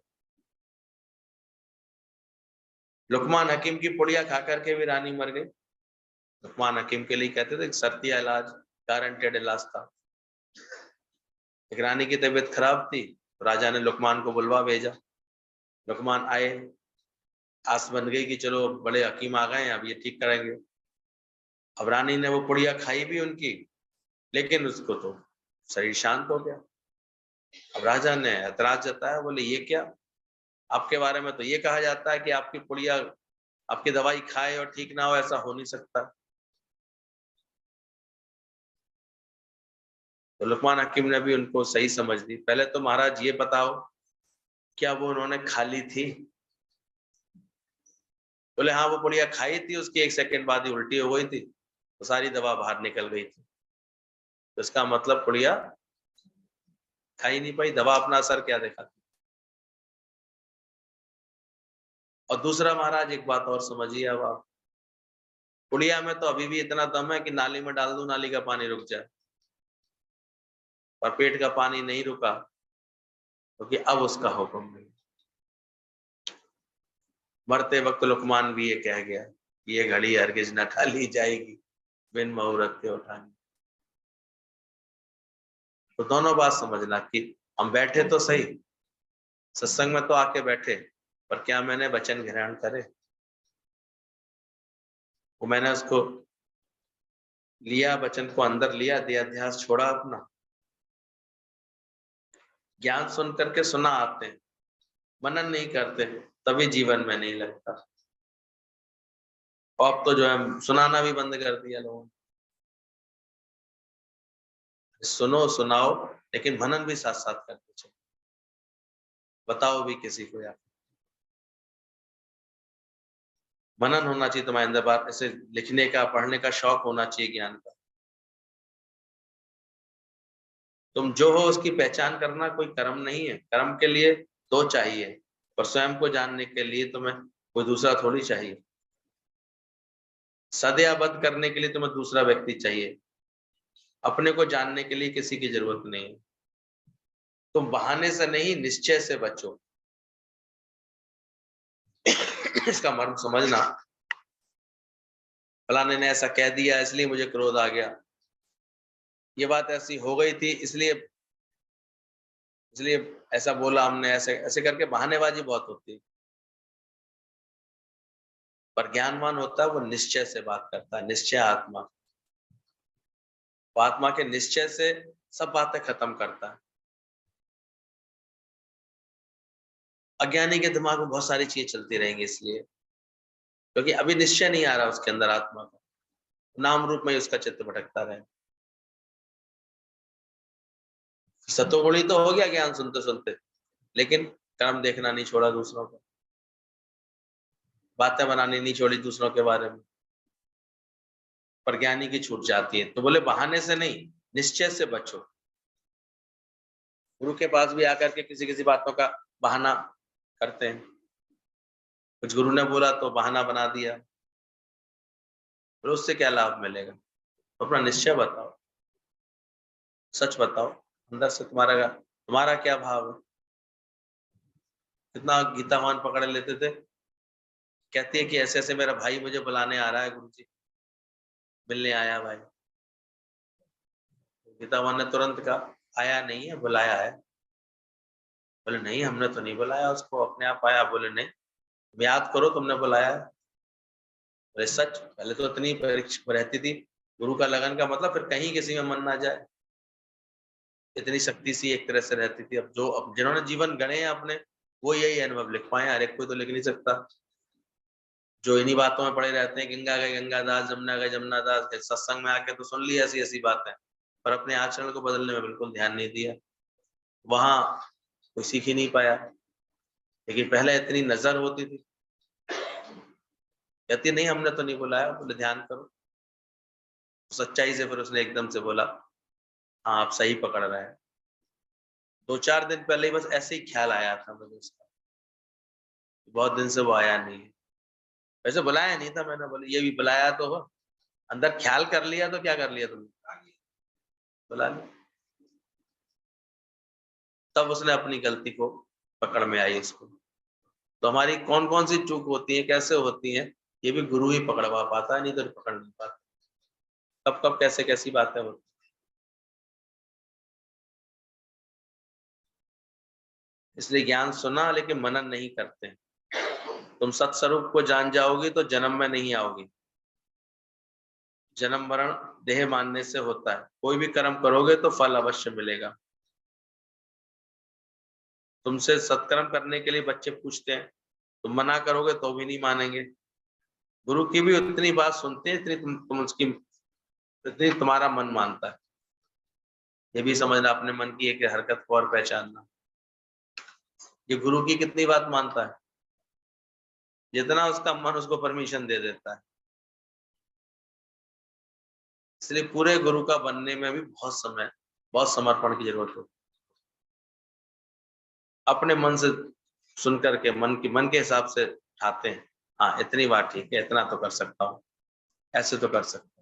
लुकमान हकीम की पुड़िया खा करके भी रानी मर गई। लुकमान हकीम के लिए कहते थे शर्तिया इलाज, गारंटेड इलाज था। एक रानी की तबीयत खराब थी, राजा ने लुकमान को बुलवा भेजा। लुकमान आए, आस बन गई कि चलो बड़े हकीम आ गए, अब ये ठीक करेंगे। अब रानी ने वो पुड़िया खाई भी उनकी, लेकिन उसको तो शरीर शांत हो गया। अब राजा ने ऐतराज जताया, बोले ये क्या, आपके बारे में तो ये कहा जाता है कि आपकी पुड़िया, आपकी दवाई खाए और ठीक ना हो, ऐसा हो नहीं सकता। तो लुकमान हकीम ने भी उनको सही समझ दी। पहले तो महाराज ये बताओ, क्या वो उन्होंने खा ली थी? बोले हाँ वो पुड़िया खाई थी, उसकी 1 सेकंड बाद ही उल्टी हो गई थी, तो सारी दवा बाहर निकल गई थी। तो इसका मतलब पुड़िया खा ही नहीं पाई, दवा अपना असर क्या दिखाती। और दूसरा महाराज एक बात और समझिए, अब आप, पुड़िया में तो अभी भी इतना दम है कि नाली में डाल दूं, नाली का पानी रुक जाए, और पेट का पानी नहीं रुका, क्योंकि अब उसका हुक्म नहीं। मरते वक्त लुकमान भी ये कह गया, ये घड़ी हरगिज न टाली जाएगी, बिन मुहूर्त के उठानी। तो दोनों बात समझना कि हम बैठे तो सही, सत्संग में तो आके बैठे, पर क्या मैंने वचन ग्रहण करे? वो मैंने उसको लिया, वचन को अंदर लिया, देहाध्यास छोड़ा अपना। ज्ञान सुन करके सुना आते हैं, मनन नहीं करते, तभी जीवन में नहीं लगता। और अब तो जो है सुनाना भी बंद कर दिया लोगों ने। सुनो सुनाओ, लेकिन मनन भी साथ साथ करते चलो, बताओ भी किसी को। यार मनन होना चाहिए तुम्हारे अंदर, बात ऐसे लिखने का, पढ़ने का शौक होना चाहिए, ज्ञान का। तुम जो हो उसकी पहचान करना कोई कर्म नहीं है। कर्म के लिए दो चाहिए, पर स्वयं को जानने के लिए तुम्हें कोई दूसरा थोड़ी चाहिए। सदयाबद्ध करने के लिए तुम्हें दूसरा व्यक्ति चाहिए, अपने को जानने के लिए किसी की जरूरत नहीं है। तुम बहाने से नहीं, निश्चय से बचो। इसका मर्म समझना। फलाने ने ऐसा कह दिया इसलिए मुझे क्रोध आ गया, ये बात ऐसी हो गई थी इसलिए इसलिए ऐसा बोला हमने, ऐसे ऐसे करके बहानेबाजी बहुत होती है। पर ज्ञानवान होता है वो निश्चय से बात करता है, निश्चय आत्मा। वो आत्मा के निश्चय से सब बातें खत्म करता है। अज्ञानी के दिमाग में बहुत सारी चीजें चलती रहेंगी, इसलिए क्योंकि अभी निश्चय नहीं आ रहा उसके अंदर आत्मा का, नाम रूप में ही उसका चित्त भटकता रहे। सतोगुणी तो हो गया ज्ञान सुनते सुनते, लेकिन कर्म देखना नहीं छोड़ा दूसरों को, बातें बनानी नहीं छोड़ी दूसरों के बारे में। पर ज्ञानी की छूट जाती है, तो बोले बहाने से नहीं, निश्चय से बचो। गुरु के पास भी आकर के किसी किसी बातों का बहाना करते हैं। कुछ गुरु ने बोला तो बहाना बना दिया, फिर उससे क्या लाभ मिलेगा? तो अपना निश्चय बताओ, सच बताओ, अंदर से तुम्हारा क्या भाव है। कितना गीतावान पकड़ लेते थे, कहती है कि ऐसे ऐसे मेरा भाई मुझे बुलाने आ रहा है, गुरु जी मिलने आया भाई। गीतावान ने तुरंत कहा आया नहीं है, बुलाया है। बोले नहीं, हमने तो नहीं बुलाया उसको, अपने आप आया। बोले नहीं, तुम याद करो तुमने बुलाया है। बोले सच? पहले तो इतनी परीक्षा रहती थी गुरु का लगन का मतलब, फिर कहीं किसी में मन ना जाए, इतनी शक्ति सी एक तरह से रहती थी। अब जिन्होंने जीवन गढ़े हैं अपने, वो यही अनुभव लिख पाए, हर एक कोई तो लिख नहीं सकता। जो इन्हीं बातों में पड़े रहते हैं, गंगा गए गंगादास, जमुना गए जमुनादास, सत्संग में आके तो सुन ली ऐसी ऐसी बातें, पर अपने आचरण को बदलने में बिल्कुल ध्यान नहीं दिया, वहां कोई सीख ही नहीं पाया। लेकिन पहले इतनी नजर होती थी, कहती नहीं हमने तो नहीं बुलाया। बोले ध्यान करो, सच्चाई से फिर उसने एकदम से बोला हाँ आप सही पकड़ रहे हैं। 2-4 दिन पहले ही बस ऐसे ही ख्याल आया था मुझे उसका, बहुत दिन से वो आया नहीं है। वैसे बुलाया नहीं था मैंने, बोले ये भी बुलाया तो हो, अंदर ख्याल कर लिया तो क्या कर लिया तुमने, बुला लिया। तब उसने अपनी गलती को पकड़ में आई उसको। तो हमारी कौन कौन सी चूक होती है, कैसे होती है, ये भी गुरु ही पकड़वा पाता है, नहीं तो पकड़ नहीं पाता कब कब कैसे कैसी बातें होती। इसलिए ज्ञान सुना लेकिन मनन नहीं करते। तुम सत्स्वरूप को जान जाओगी तो जन्म में नहीं आओगी। जन्म मरण देह मानने से होता है, कोई भी कर्म करोगे तो फल अवश्य मिलेगा। तुमसे सत्कर्म करने के लिए बच्चे पूछते हैं, तुम मना करोगे तो भी नहीं मानेंगे। गुरु की भी उतनी बात सुनते हैं, इतनी तुम उसकी, इतनी तुम्हारा मन मानता है। ये भी समझना, अपने मन की एक हरकत को और पहचानना, ये गुरु की कितनी बात मानता है, जितना उसका मन उसको परमिशन दे देता है। इसलिए पूरे गुरु का बनने में भी बहुत समय, बहुत समर्पण की जरूरत होती है। अपने मन से सुन करके मन के हिसाब से उठाते हैं, हाँ इतनी बात ठीक है, इतना तो कर सकता हूँ, ऐसे तो कर सकता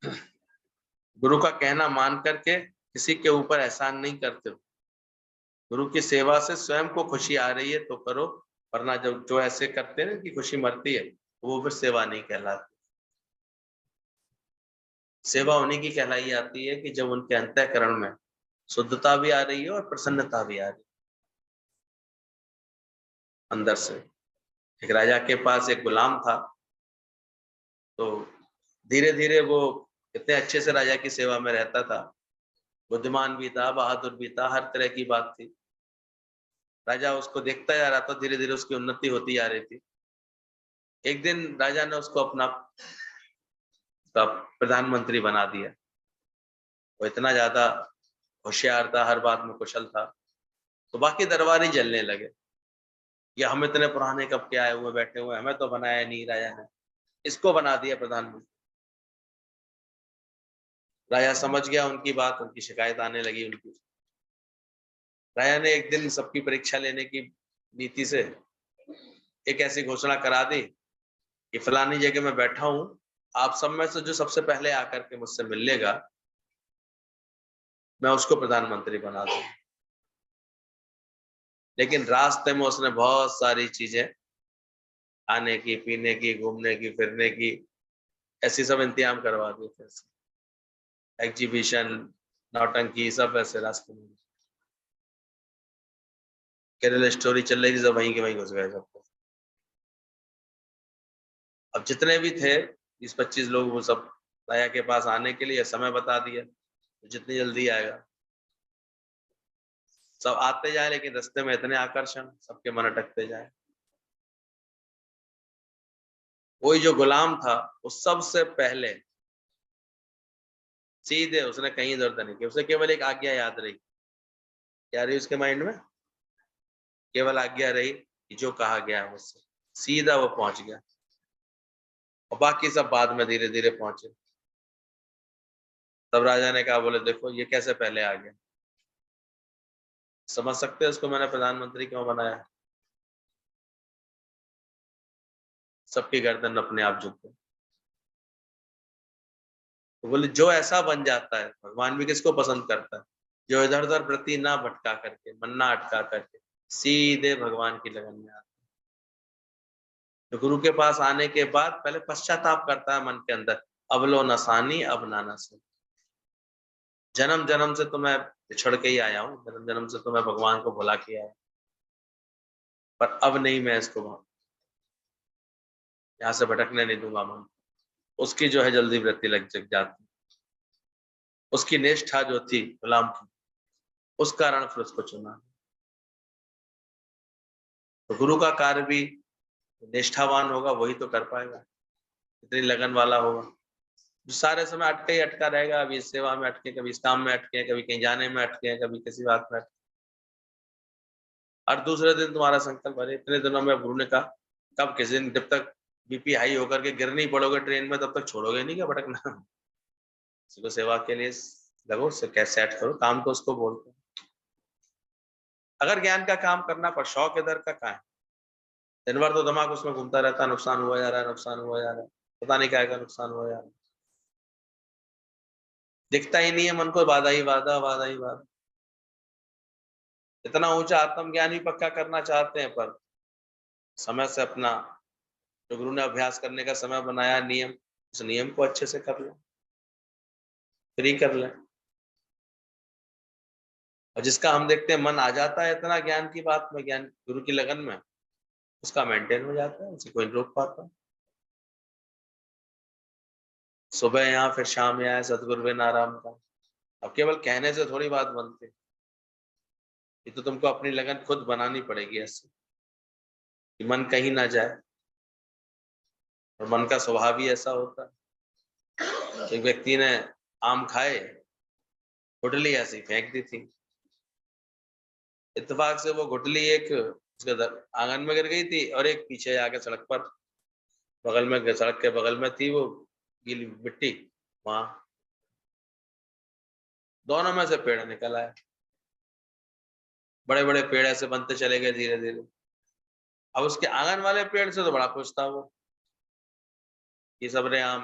हूँ। गुरु का कहना मान करके किसी के ऊपर एहसान नहीं करते हो। गुरु की सेवा से स्वयं को खुशी आ रही है तो करो, वरना जब जो ऐसे करते हैं कि खुशी मरती है, वो फिर सेवा नहीं कहलाती। सेवा उन्हीं की कहलाई आती है कि जब उनके अंतःकरण में शुद्धता भी आ रही है और प्रसन्नता भी आ रही है अंदर से। एक राजा के पास एक गुलाम था, तो धीरे धीरे वो इतने अच्छे से राजा की सेवा में रहता था, बुद्धिमान भी था, बहादुर भी था, हर तरह की बात थी। राजा उसको देखता जा रहा था, धीरे धीरे उसकी उन्नति होती जा रही थी। एक दिन राजा ने उसको अपना प्रधानमंत्री बना दिया। वो इतना ज्यादा होशियार था, हर बात में कुशल था, तो बाकी दरबारी जलने लगे कि हम इतने पुराने कब के आए हुए बैठे हुए, हमें तो बनाया नहीं राजा ने, इसको बना दिया प्रधानमंत्री। राजा समझ गया उनकी बात, उनकी शिकायत आने लगी उनकी। राजा ने एक दिन सबकी परीक्षा लेने की नीति से एक ऐसी घोषणा करा दी कि फलानी जगह मैं बैठा हूं, आप सब में से जो सबसे पहले आकर के मुझसे मिल लेगा, मैं उसको प्रधानमंत्री बना दूं। लेकिन रास्ते में उसने बहुत सारी चीजें, खाने की, पीने की, घूमने की, फिरने की, ऐसी सब इंतजाम करवा दिए थे। एग्जीबिशन, नौटंकी सब ऐसे रास्ते में। केरल स्टोरी चल रही थी, सब वहीं के वहीं घुस गए सब। अब जितने भी थे 20-25 लोग, वो सब दया के पास आने के लिए समय बता दिया, जितनी जल्दी आएगा। सब आते जाए, लेकिन रास्ते में इतने आकर्षण, सबके मन अटकते जाए। वही जो गुलाम था, वो सबसे पहले सीधे, उसने कहीं दर्द नहीं किया, उसे केवल एक आज्ञा याद रही। क्या रही उसके माइंड में? केवल आज्ञा रही कि जो कहा गया है मुझसे, सीधा वो पहुंच गया। और बाकी सब बाद में धीरे धीरे पहुंचे। तब राजा ने कहा, बोले देखो ये कैसे पहले आ गया। समझ सकते हैं उसको मैंने प्रधानमंत्री क्यों बनाया? सबकी गर्दन अपने आप झुक गई। तो बोले जो ऐसा बन जाता है, भगवान भी किसको पसंद करता है? जो इधर उधर वृत्ति ना भटका करके, मन ना अटका करके सीधे भगवान की लगन में आता है। तो गुरु के पास आने के बाद पहले पश्चाताप करता है मन के अंदर, अब लो नसानी अब नाना से। जन्म जन्म से तो मैं बिछड़ के ही आया हूँ, जन्म जन्म से तो मैं भगवान को भुला के आया, पर अब नहीं, मैं इसको यहाँ से भटकने नहीं दूंगा मन। उसकी जो है जल्दी वृत्ति लग जग जाती। उसकी निष्ठा जो थी गुलाम की, उस कारण फिर उसको चुना। तो गुरु का कार्य भी निष्ठावान होगा वही तो कर पाएगा, इतनी लगन वाला होगा। जो सारे समय अटके ही अटका रहेगा, अभी इस सेवा में अटके, कभी इस काम में अटके, कभी कहीं जाने में अटके, कभी किसी बात में अटके। और दूसरे दिन तुम्हारा संकल्प, अरे इतने दिनों में गुरु ने कहा, कब किसी दिन जब तक बीपी हाई होकर के गिर नहीं पड़ोगे ट्रेन में, तब तक छोड़ोगे नहीं क्या भटकना? किसी को सेवा के लिए लगो, सेट करो, काम तो उसको बोलते हैं। अगर ज्ञान का काम करना पर शौक इधर का कहाँ है? दिन भर तो दिमाग उसमें घूमता रहता है, नुकसान हुआ जा रहा है, नुकसान हुआ जा रहा है, पता नहीं क्या नुकसान हुआ जा रहा है। दिखता ही नहीं है मन को, बाधा ही बाधा, बाधा ही बाधा। इतना ऊंचा आत्मज्ञान भी पक्का करना चाहते हैं, पर समय से अपना जो गुरु ने अभ्यास करने का समय बनाया, नियम, उस नियम को अच्छे से कर लें, फ्री कर लें। और जिसका हम देखते हैं मन आ जाता है इतना ज्ञान की बात में, ज्ञान गुरु की लगन में, उसका मेंटेन हो जाता है, उसे कोई नहीं रोक पाता। सुबह यहाँ फिर शाम यहाँ, सतगुरु बिन आराम का। अब केवल कहने से थोड़ी बात बनती, ये तो तुमको अपनी लगन खुद बनानी पड़ेगी ऐसे कि मन कहीं ना जाए। और मन का स्वभाव ही ऐसा होता है। एक व्यक्ति ने आम खाए, गुठली ऐसी फेंक दी थी। इत्तेफाक से वो गुठली एक उसके आंगन में गिर गई थी, और एक पीछे आके सड़क पर बगल में, सड़क के बगल में थी वो गीली मिट्टी, वहां दोनों में से पेड़ निकल आए। बड़े बड़े पेड़ ऐसे बनते चले गए धीरे धीरे। अब उसके आंगन वाले पेड़ से तो बड़ा खुश था वो, ये सबरे आम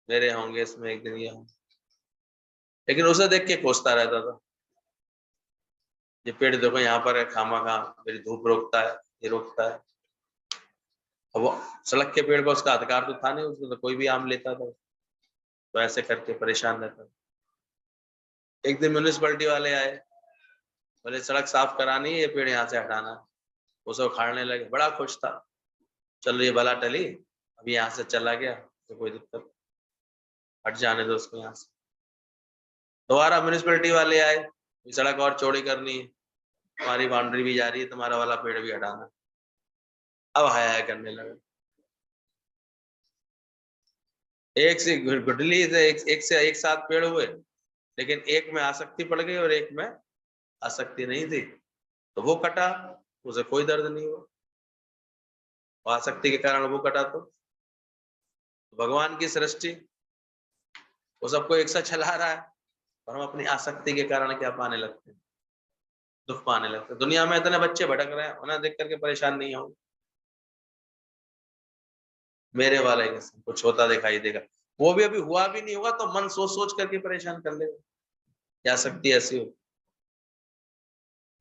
मेरे होंगे, इसमें एक दिन ये होंगे। लेकिन उसे देख के कोसता रहता था, ये पेड़ देखो यहाँ पर है, खामा खा मेरी धूप रोकता है, ये रोकता है। अब वो सड़क के पेड़ को उसका अधिकार तो था नहीं, उसमें तो कोई भी आम लेता था, तो ऐसे करके परेशान रहता था। एक दिन म्यूनिसिपैलिटी वाले आए, बोले सड़क साफ करानी है, ये पेड़ यहाँ से हटाना है। उसे उखाड़ने लगे, बड़ा खुश था, चलो ये भला टली, अब यहाँ से चला गया तो कोई दिक्कत, हट जाने दो उसको यहाँ से। दोबारा म्यूनिसिपैलिटी वाले आए, सड़क और चौड़ी करनी है, तुम्हारी बाउंड्री भी जा रही है, तुम्हारा वाला पेड़ भी हटाना। अब हाय हाय करने लगे। एक से गुठली से एक से एक साथ पेड़ हुए, लेकिन एक में आसक्ति पड़ गई और एक में आसक्ति नहीं थी, तो वो कटा, उसे कोई दर्द नहीं हुआ। आसक्ति के कारण वो कटा, तो भगवान की सृष्टि वो सबको एक साथ चला रहा है, और हम अपनी आसक्ति के कारण क्या पाने लगते हैं? दुख पाने लगते हैं। दुनिया में इतने बच्चे भटक रहे हैं, उन्हें देख करके परेशान नहीं हो, मेरे वाले के सब कुछ होता दिखाई देगा, वो भी अभी हुआ भी नहीं होगा, तो मन सोच सोच करके परेशान कर लेगा। क्या शक्ति ऐसी हो,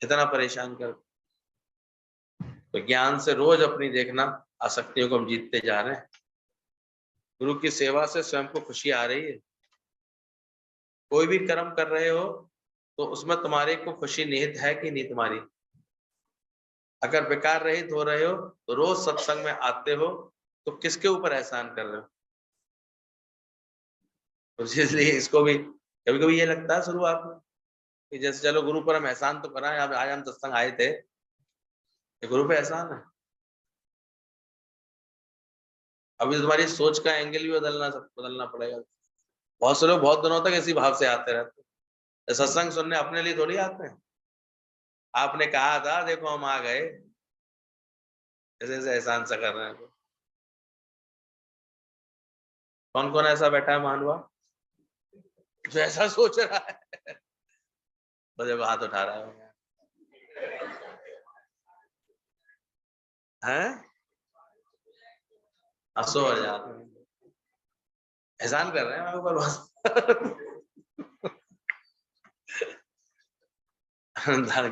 इतना परेशान कर। तो ज्ञान से रोज अपनी देखना, आसक्तियों को हम जीतते जा रहे हैं। गुरु की सेवा से स्वयं को खुशी आ रही है, कोई भी कर्म कर रहे हो तो उसमें तुम्हारे को खुशी निहित है कि नहीं तुम्हारी? अगर बेकार रहित हो रहे हो तो रोज सत्संग में आते हो तो किसके ऊपर एहसान कर रहे हो? तो इसलिए इसको भी कभी कभी ये लगता है शुरुआत में कि जैसे चलो गुरु पर हम एहसान तो कराएं, अब आज हम सत्संग आए थे, ये गुरु पे एहसान है। अभी तुम्हारी सोच का एंगल भी बदलना पड़ेगा। बहुत से लोग बहुत दिनों तक इसी भाव से आते रहते हैं, सत्संग सुनने अपने लिए थोड़ी आते हैं। आपने कहा था देखो हम आ गए, ऐसे ऐसे एहसान सा कर रहे हैं। कौन कौन ऐसा बैठा है मानवा जो ऐसा सोच रहा है? तो जब हाथ उठा रहा है हैं? हंसो और जाते हैं, एहसान कर रहे हैं हमारे ऊपर बस।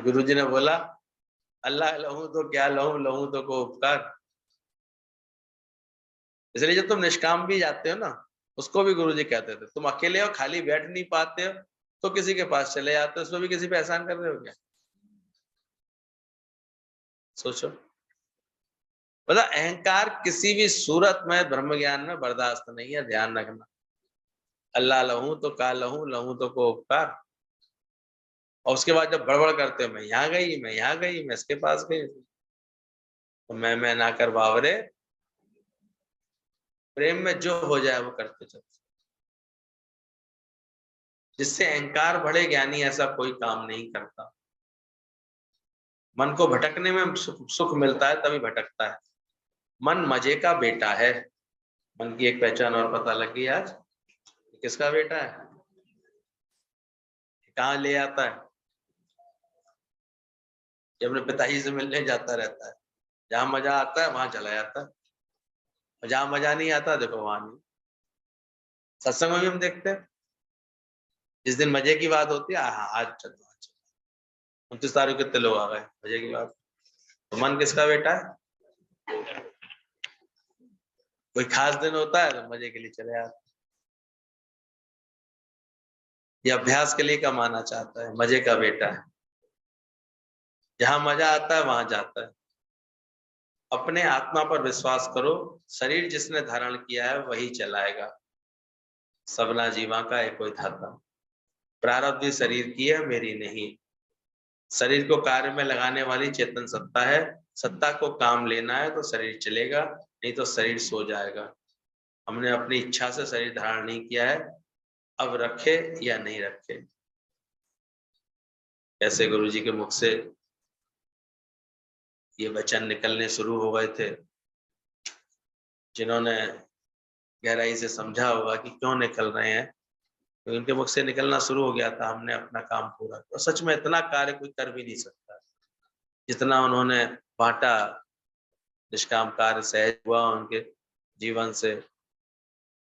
गुरु जी ने बोला अल्लाह लहू तो क्या लहू, लहू तो को उपकार। इसलिए जब तुम निष्काम भी जाते हो ना, उसको भी गुरु जी कहते थे तुम अकेले हो खाली बैठ नहीं पाते हो तो किसी के पास चले जाते हो, उसमें भी किसी पे एहसान कर रहे हो क्या? सोचो। मतलब अहंकार किसी भी सूरत में ब्रह्म ज्ञान में बर्दाश्त नहीं है, ध्यान रखना। अल्लाह लहू तो का लहू, लहू तो को उपकार। और उसके बाद जब बड़बड़ करते हो मैं यहाँ गई, मैं यहाँ गई, मैं इसके पास गई, तो मैं ना कर बावरे, प्रेम में जो हो जाए वो करते चलो। जिससे अहंकार बढ़े ज्ञानी ऐसा कोई काम नहीं करता। मन को भटकने में सुख मिलता है तभी भटकता है। मन मजे का बेटा है। मन की एक पहचान और पता लगी आज, किसका बेटा है, कहाँ ले आता है? ये अपने पिताजी से मिलने जाता रहता है, जहां मजा आता है वहां चला जाता है, और जहां मजा नहीं आता देखो वहां नहीं। सत्संग में भी हम देखते हैं, जिस दिन मजे की बात होती है हाँ आज चलो, आज चलो। 29 तारीख कितने लोग आ गए, मजे की बात। तो मन किसका बेटा है? कोई खास दिन होता है तो मजे के लिए चले आते। ये अभ्यास के लिए कमाना चाहता है, मजे का बेटा है, जहां मजा आता है वहां जाता है। अपने आत्मा पर विश्वास करो, शरीर जिसने धारण किया है वही चलाएगा। सबना जीवा का एक कोई धाता, प्रारब्ध शरीर की है मेरी नहीं। शरीर को कार्य में लगाने वाली चेतन सत्ता है, सत्ता को काम लेना है तो शरीर चलेगा, नहीं तो शरीर सो जाएगा। हमने अपनी इच्छा से शरीर धारण नहीं किया है, अब रखे या नहीं रखे। ऐसे गुरु जी के मुख से ये वचन निकलने शुरू हो गए थे, जिन्होंने गहराई से समझा होगा कि क्यों निकल रहे हैं, तो उनके मुख से निकलना शुरू हो गया था। हमने अपना काम पूरा किया, सच में इतना कार्य कोई कर भी नहीं सकता जितना उन्होंने बांटा। निष्काम कार्य सहज हुआ उनके जीवन से,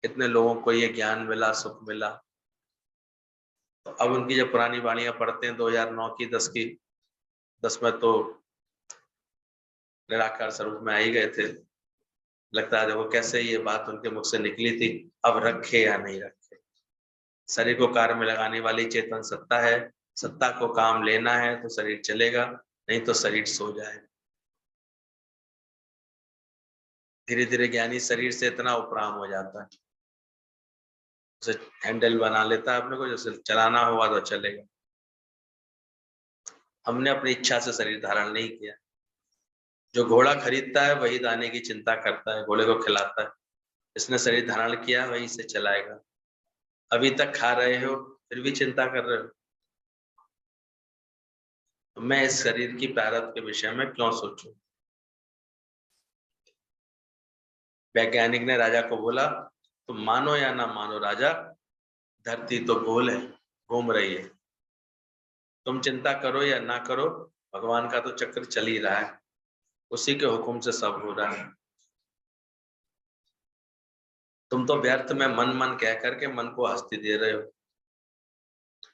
इतने लोगों को ये ज्ञान मिला, सुख मिला। तो अब उनकी जब पुरानी वाणियां पढ़ते हैं 2009 की 10 में तो निराकार स्वरूप में आ ही गए थे। लगता है देखो कैसे ये बात उनके मुख से निकली थी, अब रखे या नहीं रखे। शरीर को कार्य में लगाने वाली चेतन सत्ता है, सत्ता को काम लेना है तो शरीर चलेगा, नहीं तो शरीर सो जाएगा। धीरे धीरे ज्ञानी शरीर से इतना उपराम हो जाता है, उसे हैंडल बना लेता है अपने को, जैसे चलाना होगा तो चलेगा। हमने अपनी इच्छा से शरीर धारण नहीं किया। जो घोड़ा खरीदता है वही दाने की चिंता करता है, घोड़े को खिलाता है। इसने शरीर धारण किया वही से चलाएगा। अभी तक खा रहे हो फिर भी चिंता कर रहे हो, तो मैं इस शरीर की प्रारब्ध के विषय में क्यों सोचूं? वैज्ञानिक ने राजा को बोला तुम मानो या ना मानो राजा, धरती तो गोल है, घूम रही है। तुम चिंता करो या ना करो, भगवान का तो चक्र चल ही रहा है, उसी के हुक्म से सब हो रहा है। तुम तो व्यर्थ में मन मन कह करके मन को हस्ती दे रहे हो,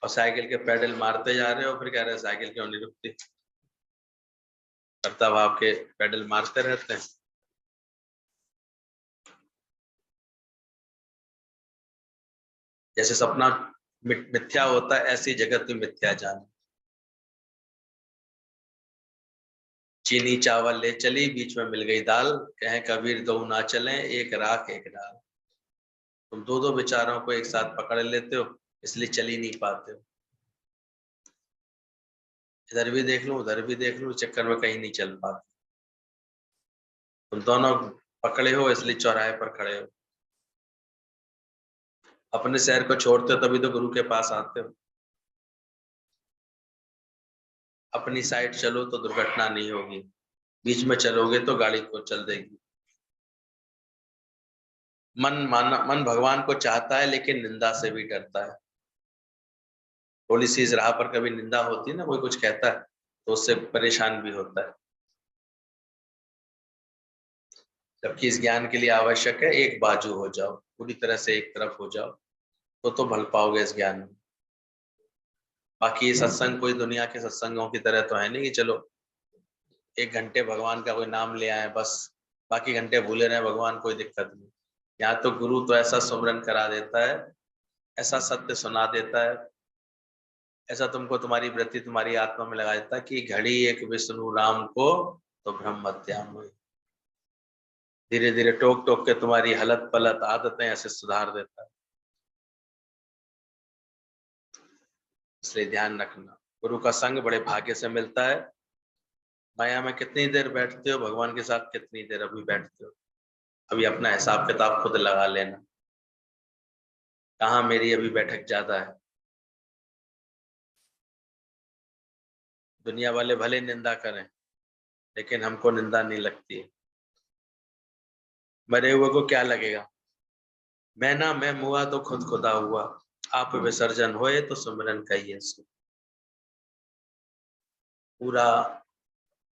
और साइकिल के पेडल मारते जा रहे हो, फिर कह रहे हो साइकिल क्यों नहीं रुकती। करता भाव के पेडल मारते रहते हैं। जैसे सपना मिथ्या होता है, ऐसी जगत में मिथ्या जान। चीनी चावल ले चली, बीच में मिल गई दाल, कहें कबीर दो ना चले, एक राख एक डाल। तुम दो दो विचारों को एक साथ पकड़ लेते हो, इसलिए चल ही नहीं पाते हो। इधर भी देख लूं उधर भी देख लूं, चक्कर में कहीं नहीं चल पाते। तुम दोनों पकड़े हो इसलिए चौराहे पर खड़े हो। अपने शहर को छोड़ते हो तभी तो गुरु के पास आते हो। अपनी साइड चलो तो दुर्घटना नहीं होगी, बीच में चलोगे तो गाड़ी को चल देगी। मन भगवान को चाहता है लेकिन निंदा से भी डरता है। थोड़ी सी इस राह पर कभी निंदा होती है ना, कोई कुछ कहता है तो उससे परेशान भी होता है। जबकि इस ज्ञान के लिए आवश्यक है एक बाजू हो जाओ, पूरी तरह से एक तरफ हो जाओ, तो भल पाओगे इस ज्ञान में। बाकी ये सत्संग कोई दुनिया के सत्संगों की तरह तो है नहीं कि चलो 1 घंटे भगवान का कोई नाम ले आए बस, बाकी घंटे भूले रहे भगवान, कोई दिक्कत नहीं। यहाँ तो गुरु तो ऐसा सुमरन करा देता है, ऐसा सत्य सुना देता है, ऐसा तुमको तुम्हारी वृत्ति तुम्हारी आत्मा में लगा देता है कि घड़ी एक विष्णु राम को तो ब्रह्म हत्याम हुई। धीरे धीरे टोक टोक के तुम्हारी हलत पलत आदतें ऐसे सुधार देता है। इसलिए ध्यान रखना, गुरु का संग बड़े भाग्य से मिलता है। माया में कितनी देर बैठते हो, भगवान के साथ कितनी देर अभी बैठते हो, अभी अपना हिसाब किताब खुद लगा लेना। कहाँ मेरी अभी बैठक ज्यादा है। दुनिया वाले भले निंदा करें लेकिन हमको निंदा नहीं लगती है। मरे हुए को क्या लगेगा, मैं ना मैं मुआ तो खुद खुदा हुआ, आप विसर्जन होए तो सुमिरन कहिए सो। पूरा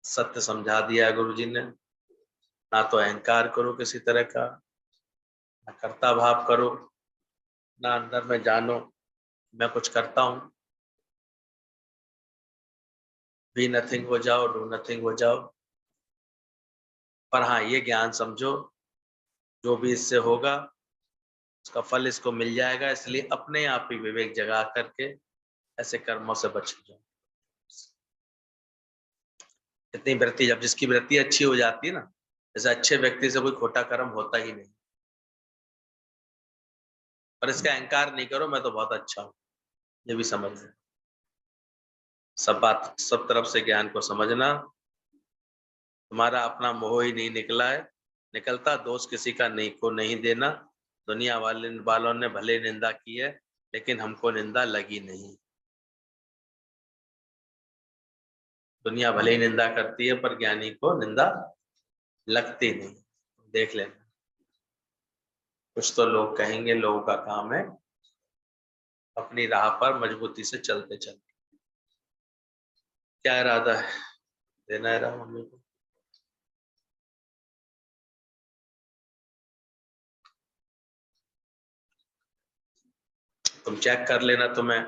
सत्य समझा दिया गुरु जी ने। ना तो अहंकार करो किसी तरह का, ना कर्ता भाव करो, ना अंदर में जानो मैं कुछ करता हूं। बी नथिंग हो जाओ, डू नथिंग हो जाओ। पर हाँ ये ज्ञान समझो, जो भी इससे होगा उसका फल इसको मिल जाएगा, इसलिए अपने आप ही विवेक जगा करके ऐसे कर्मों से बच जाओ। इतनी वृत्ति, जब जिसकी वृत्ति अच्छी हो जाती है ना, जैसे अच्छे व्यक्ति से कोई खोटा कर्म होता ही नहीं। पर इसका अहंकार नहीं करो मैं तो बहुत अच्छा हूं, ये भी समझ लो। सब बात सब तरफ से ज्ञान को समझना। तुम्हारा अपना मोह ही नहीं निकला है, निकलता दोष किसी का नहीं को नहीं देना। दुनिया वालों ने भले निंदा की है लेकिन हमको निंदा लगी नहीं। दुनिया भले ही निंदा करती है पर ज्ञानी को निंदा लगती नहीं। देख लेना, कुछ तो लोग कहेंगे, लोगों का काम है अपनी राह पर मजबूती से चलते चलते। क्या इरादा है, देना है राह मम्मी को? तुम चेक कर लेना, तुम्हें